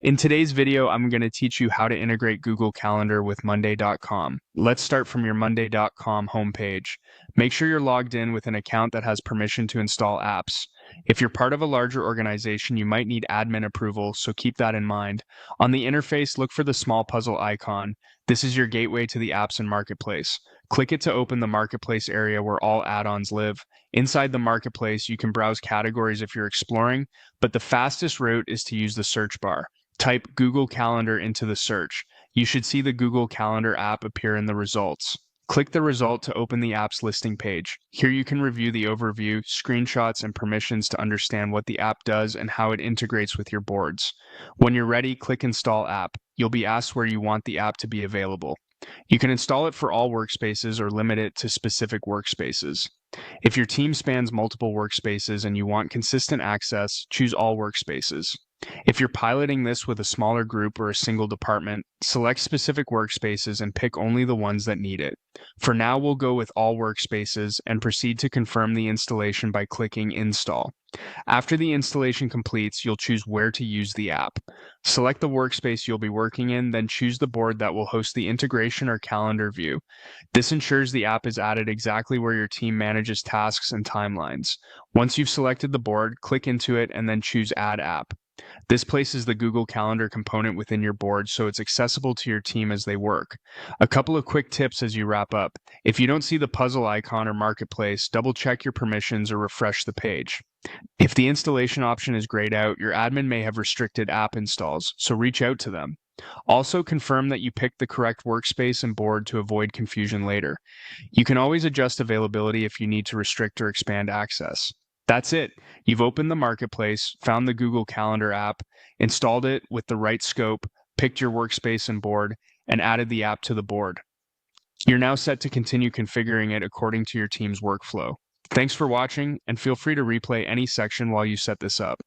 In today's video, I'm going to teach you how to integrate Google Calendar with Monday.com. Let's start from your Monday.com homepage. Make sure you're logged in with an account that has permission to install apps. If you're part of a larger organization, you might need admin approval, so keep that in mind. On the interface, look for the small puzzle icon. This is your gateway to the apps and marketplace. Click it to open the marketplace area where all add-ons live. Inside the marketplace, you can browse categories if you're exploring, but the fastest route is to use the search bar. Type Google Calendar into the search. You should see the Google Calendar app appear in the results. Click the result to open the app's listing page. Here you can review the overview, screenshots, and permissions to understand what the app does and how it integrates with your boards. When you're ready, click Install App. You'll be asked where you want the app to be available. You can install it for all workspaces or limit it to specific workspaces. If your team spans multiple workspaces and you want consistent access, choose all workspaces. If you're piloting this with a smaller group or a single department, select specific workspaces and pick only the ones that need it. For now, we'll go with all workspaces and proceed to confirm the installation by clicking Install. After the installation completes, you'll choose where to use the app. Select the workspace you'll be working in, then choose the board that will host the integration or calendar view. This ensures the app is added exactly where your team manages tasks and timelines. Once you've selected the board, click into it and then choose Add App. This places the Google Calendar component within your board so it's accessible to your team as they work. A couple of quick tips as you wrap up. If you don't see the puzzle icon or marketplace, double check your permissions or refresh the page. If the installation option is grayed out, your admin may have restricted app installs, so reach out to them. Also confirm that you picked the correct workspace and board to avoid confusion later. You can always adjust availability if you need to restrict or expand access. That's it. You've opened the marketplace, found the Google Calendar app, installed it with the right scope, picked your workspace and board, and added the app to the board. You're now set to continue configuring it according to your team's workflow. Thanks for watching, and feel free to replay any section while you set this up.